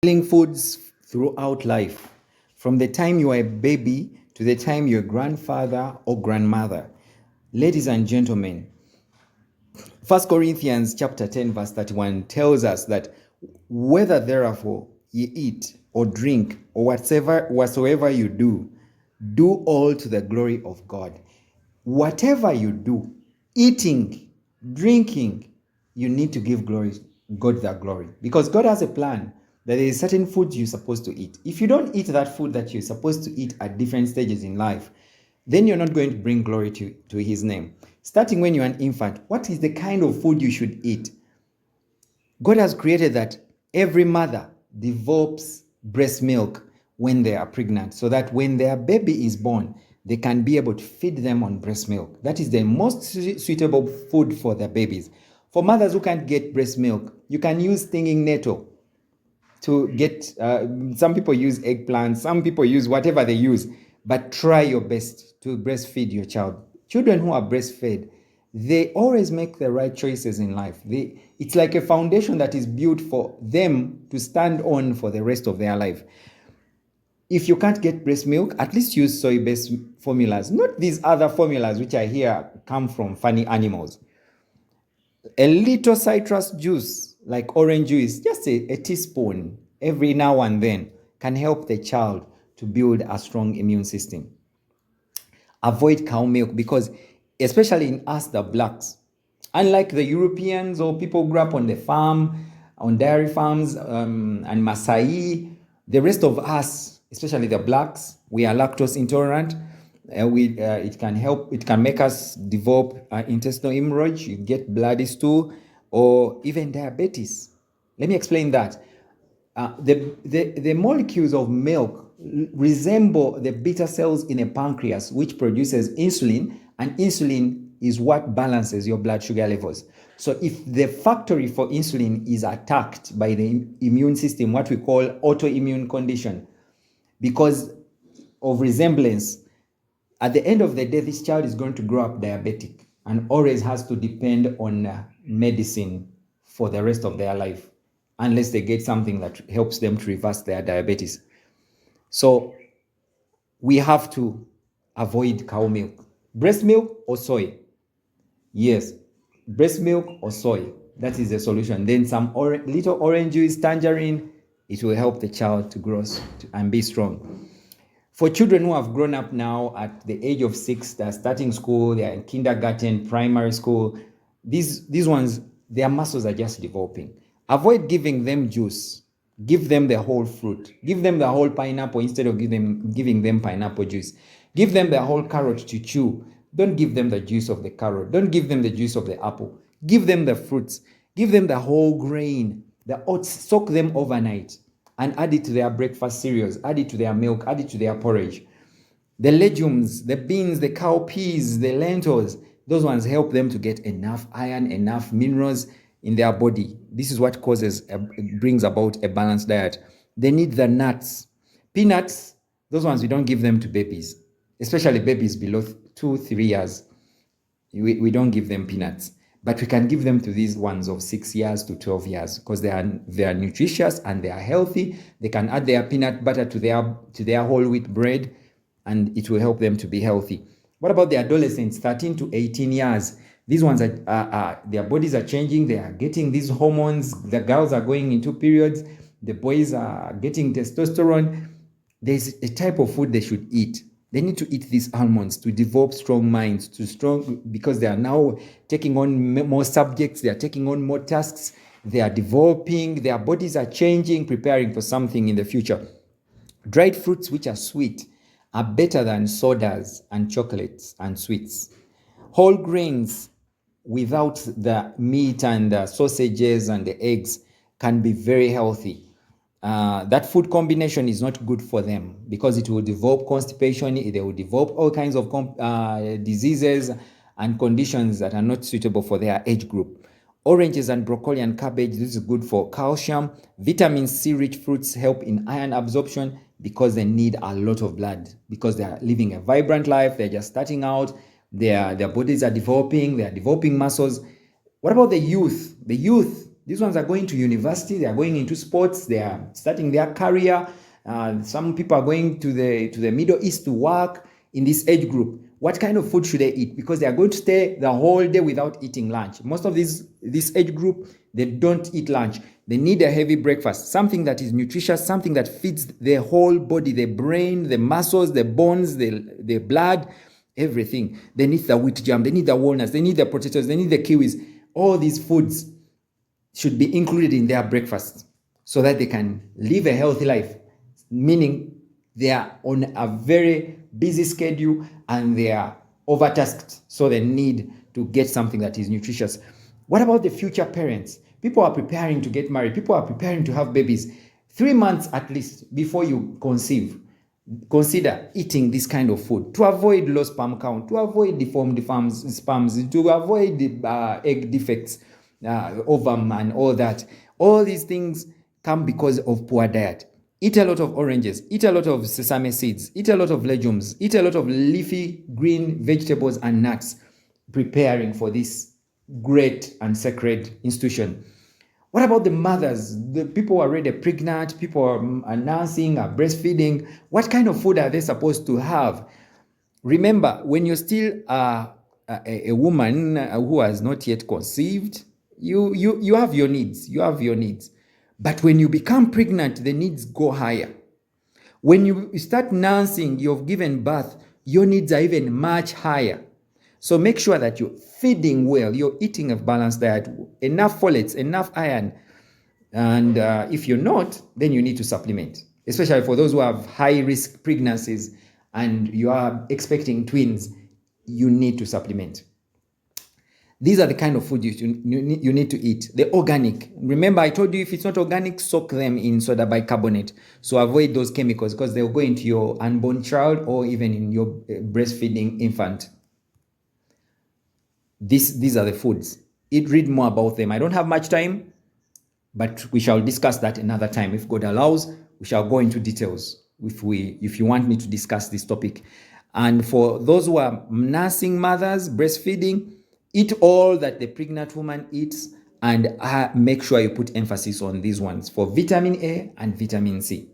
Foods throughout life, from the time you are a baby to the time you're a grandfather or grandmother. Ladies and gentlemen, 1 Corinthians chapter 10 verse 31 tells us that whether therefore you eat or drink or whatsoever you do all to the glory of God. Whatever you do, eating, drinking, you need to give God the glory, because God has a plan that there is certain food you're supposed to eat. If you don't eat that food that you're supposed to eat at different stages in life, then you're not going to bring glory to his name. Starting when you're an infant, what is the kind of food you should eat? God has created that every mother develops breast milk when they are pregnant, so that when their baby is born, they can be able to feed them on breast milk. That is the most suitable food for their babies. For mothers who can't get breast milk, you can use stinging nettle to get, some people use eggplant, some people use whatever they use, but try your best to breastfeed your child. Children who are breastfed, they always make the right choices in life. It's like a foundation that is built for them to stand on for the rest of their life. If you can't get breast milk, at least use soy-based formulas, not these other formulas which I hear come from funny animals. A little citrus juice, like orange juice, just a teaspoon every now and then, can help the child to build a strong immune system. Avoid cow milk, because especially in us, the blacks, unlike the Europeans or people who grew up on the farm, on dairy farms, and Maasai, the rest of us, especially the blacks, we are lactose intolerant. It can make us develop intestinal hemorrhage, you get bloody stool, or even diabetes. Let me explain that. The molecules of milk resemble the beta cells in a pancreas, which produces insulin, and insulin is what balances your blood sugar levels. So if the factory for insulin is attacked by the immune system, what we call autoimmune condition, because of resemblance, at the end of the day, this child is going to grow up diabetic and always has to depend on medicine for the rest of their life, unless they get something that helps them to reverse their diabetes. So we have to avoid cow milk. Breast milk or soy? Yes, breast milk or soy. That is the solution. Then some little orange juice, tangerine, it will help the child to grow and be strong. For children who have grown up now at the age of 6, they're starting school, they're in kindergarten, primary school, these ones, their muscles are just developing. Avoid giving them juice. Give them the whole fruit. Give them the whole pineapple instead of giving them pineapple juice. Give them the whole carrot to chew. Don't give them the juice of the carrot. Don't give them the juice of the apple. Give them the fruits. Give them the whole grain, the oats. Soak them overnight and add it to their breakfast cereals, add it to their milk, add it to their porridge. The legumes, the beans, the cowpeas, the lentils, those ones help them to get enough iron, enough minerals in their body. This is what brings about a balanced diet. They need the nuts. Peanuts, those ones we don't give them to babies, especially babies below 2-3 years. We don't give them peanuts. But we can give them to these ones of 6 years to 12 years, because they are nutritious and they are healthy. They can add their peanut butter to their whole wheat bread, and it will help them to be healthy. What about the adolescents, 13 to 18 years? These ones their bodies are changing. They are getting these hormones. The girls are going into periods. The boys are getting testosterone. There's a type of food they should eat. They need to eat these almonds to develop strong minds, because they are now taking on more subjects, they are taking on more tasks, they are developing, their bodies are changing, preparing for something in the future. Dried fruits which are sweet are better than sodas and chocolates and sweets. Whole grains without the meat and the sausages and the eggs can be very healthy. That food combination is not good for them, because it will develop constipation. They will develop all kinds of diseases and conditions that are not suitable for their age group. Oranges and broccoli and cabbage, this is good for calcium. Vitamin C rich fruits help in iron absorption, because they need a lot of blood, because they are living a vibrant life. They're just starting out. Their bodies are developing. They are developing muscles. What about the youth? The youth, These ones are going to university, they are going into sports, they are starting their career. Some people are going to the Middle East to work in this age group. What kind of food should they eat? Because they are going to stay the whole day without eating lunch. Most of this age group, they don't eat lunch. They need a heavy breakfast, something that is nutritious, something that feeds their whole body, the brain, the muscles, the bones, the blood, everything. They need the wheat jam, they need the walnuts, they need the potatoes, they need the kiwis. All these foods should be included in their breakfast so that they can live a healthy life, meaning they are on a very busy schedule and they are overtasked, so they need to get something that is nutritious. What about the future parents? People are preparing to get married, people are preparing to have babies. 3 months at least before you conceive, consider eating this kind of food to avoid low sperm count, to avoid deformed sperms, to avoid egg defects, ovum and all that. All these things come because of poor diet. Eat a lot of oranges, eat a lot of sesame seeds, eat a lot of legumes, eat a lot of leafy green vegetables and nuts, preparing for this great and sacred institution. What about the mothers? The people who are already pregnant, people are nursing, are breastfeeding. What kind of food are they supposed to have? Remember, when you're still a woman who has not yet conceived, you have your needs. You have your needs. But when you become pregnant, the needs go higher. When you start nursing, you've given birth, your needs are even much higher. So make sure that you're feeding well, you're eating a balanced diet, enough folates, enough iron. And if you're not, then you need to supplement, especially for those who have high-risk pregnancies and you are expecting twins, you need to supplement. These are the kind of food you need to eat. The organic. Remember, I told you if it's not organic, soak them in soda bicarbonate. So avoid those chemicals because they'll go into your unborn child or even in your breastfeeding infant. These are the foods. Read more about them. I don't have much time, but we shall discuss that another time. If God allows, we shall go into details if you want me to discuss this topic. And for those who are nursing mothers, breastfeeding, eat all that the pregnant woman eats and make sure you put emphasis on these ones for vitamin A and vitamin C.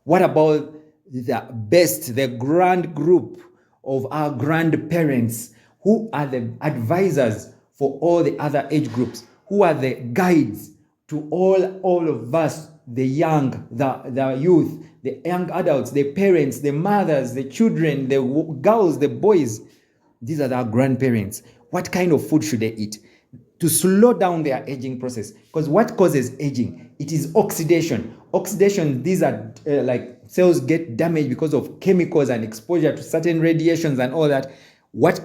What about the grand group of our grandparents who are the advisors for all the other age groups, who are the guides to all of us, the young, the youth, the young adults, the parents, the mothers, the children, the girls, the boys. These are our grandparents. What kind of food should they eat to slow down their aging process? Because what causes aging? It is oxidation. Oxidation, these are like cells get damaged because of chemicals and exposure to certain radiations and all that. What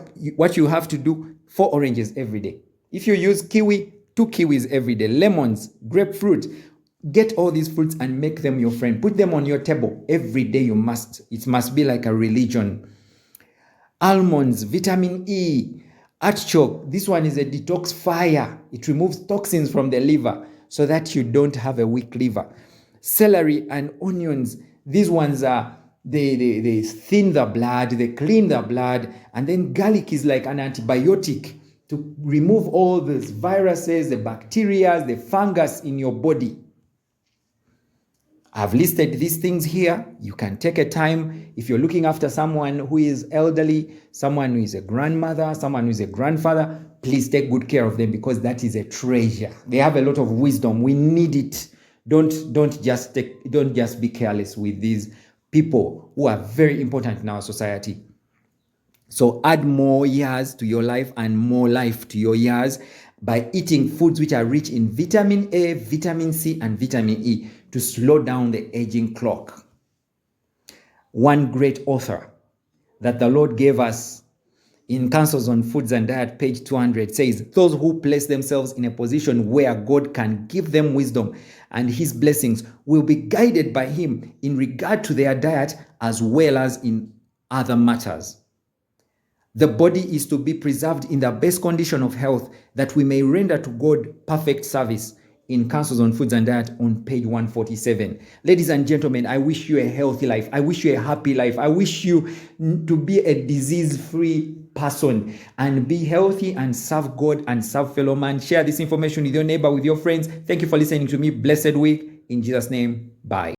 you have to do, 4 oranges every day. If you use kiwi, 2 kiwis every day. Lemons, grapefruit. Get all these fruits and make them your friend. Put them on your table every day. It must be like a religion. Almonds, vitamin E, artichoke. This one is a detoxifier. It removes toxins from the liver so that you don't have a weak liver. Celery and onions. These ones are they thin the blood, they clean the blood, and then garlic is like an antibiotic to remove all these viruses, the bacteria, the fungus in your body. I've listed these things here. You can take a time if you're looking after someone who is elderly, someone who is a grandmother, someone who is a grandfather. Please take good care of them because that is a treasure. They have a lot of wisdom. We need it. Don't just be careless with these people who are very important in our society. So add more years to your life and more life to your years by eating foods which are rich in vitamin A, vitamin C, and vitamin E to slow down the aging clock. One great author that the Lord gave us in Counsels on Foods and Diet, page 200, says, those who place themselves in a position where God can give them wisdom and his blessings will be guided by him in regard to their diet as well as in other matters. The body is to be preserved in the best condition of health that we may render to God perfect service in Counsels on Foods and Diet on page 147. Ladies and gentlemen, I wish you a healthy life. I wish you a happy life. I wish you to be a disease-free person and be healthy and serve God and serve fellow man. Share this information with your neighbor, with your friends. Thank you for listening to me. Blessed week. In Jesus' name, bye.